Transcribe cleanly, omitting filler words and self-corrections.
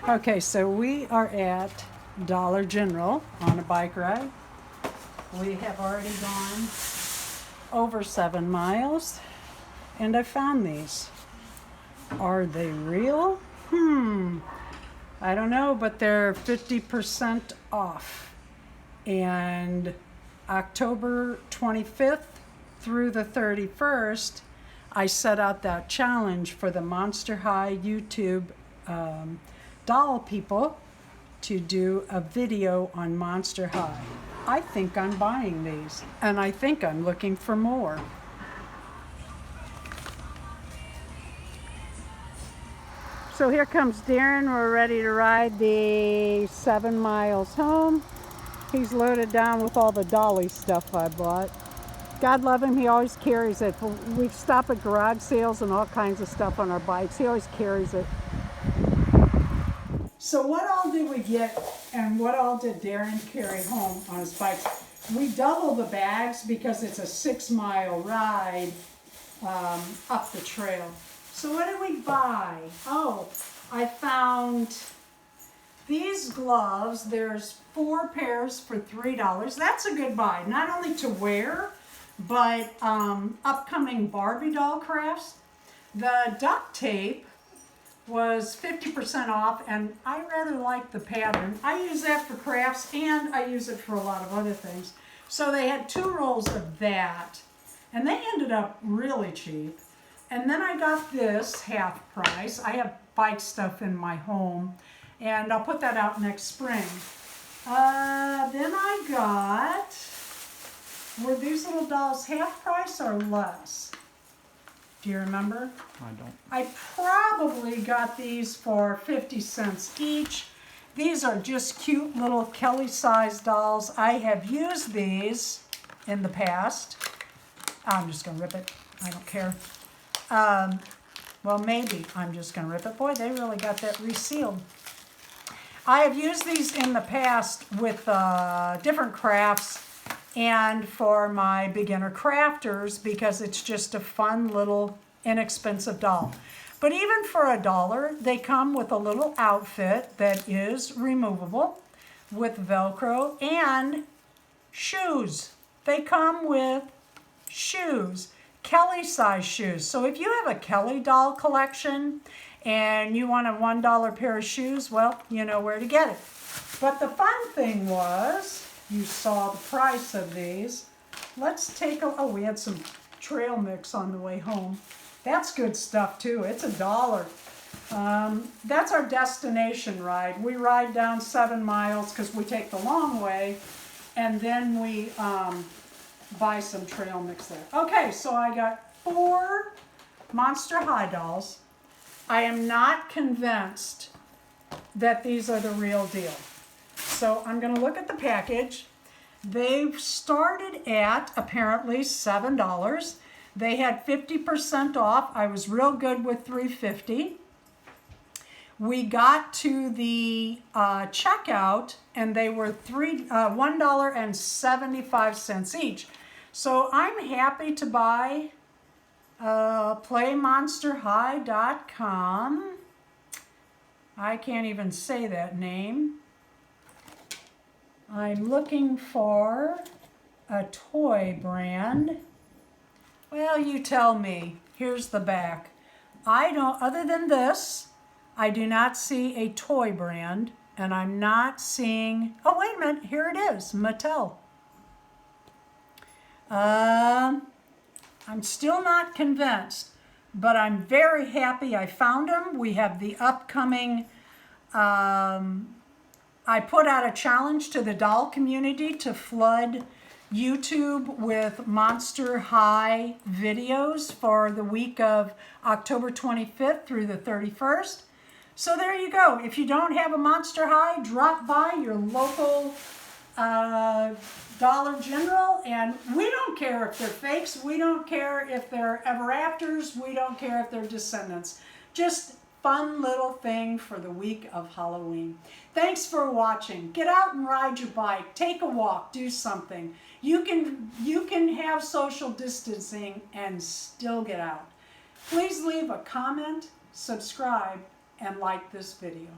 Okay, so we are at Dollar General on a bike ride. We have already gone over 7 miles, and I found these. Are they real? I don't know, but they're 50% off. And October 25th through the 31st, I set out that challenge for the Monster High YouTube doll people to do a video on Monster High. I think I'm buying these, and I think I'm looking for more. So here comes Deron. We're ready to ride the 7 miles home. He's loaded down with all the dolly stuff I bought. God love him, he always carries it. We stop at garage sales and all kinds of stuff on our bikes. He always carries it. So what all did we get, and what all did Deron carry home on his bike? We double the bags because it's a 6-mile ride up the trail. So what did we buy? Oh, I found these gloves. There's 4 pairs for $3. That's a good buy, not only to wear, but upcoming Barbie doll crafts. The duct tape was 50% off, and I rather like the pattern. I use that for crafts, and I use it for a lot of other things. So they had 2 rolls of that, and they ended up really cheap. And then I got this half price. I have bike stuff in my home, and I'll put that out next spring. Then I got, were these little dolls half price or less? Do you remember? I don't. I probably got these for 50 cents each. These are just cute little Kelly-sized dolls. I have used these in the past. I'm just gonna rip it, I don't care. Well, maybe I'm just gonna rip it. Boy, they really got that resealed. I have used these in the past with different crafts and for my beginner crafters because it's just a fun little inexpensive doll. But even for $1, they come with a little outfit that is removable with Velcro and shoes. They come with shoes, Kelly size shoes. So if you have a Kelly doll collection and you want a $1 pair of shoes, well, you know where to get it. But the fun thing was, you saw the price of these. Let's take a, oh, we had some trail mix on the way home. That's good stuff too, it's $1. That's our destination ride. We ride down 7 miles because we take the long way, and then we buy some trail mix there. Okay, so I got 4 Monster High dolls. I am not convinced that these are the real deal. So I'm gonna look at the package. They started at apparently $7. They had 50% off. I was real good with $3.50. We got to the checkout and they were $1.75 each. So I'm happy to buy playmonsterhigh.com. I can't even say that name. I'm looking for a toy brand. Well, you tell me. Here's the back. I don't, other than this, I do not see a toy brand, and I'm not seeing, oh, wait a minute, here it is, Mattel. I'm still not convinced, but I'm very happy I found them. We have the upcoming, I put out a challenge to the doll community to flood YouTube with Monster High videos for the week of October 25th through the 31st. So there you go. If you don't have a Monster High, drop by your local Dollar General, and we don't care if they're fakes, we don't care if they're ever afters, we don't care if they're descendants. Just fun little thing for the week of Halloween. Thanks for watching. Get out and ride your bike, take a walk, do something. You can have social distancing and still get out. Please leave a comment, subscribe, and like this video.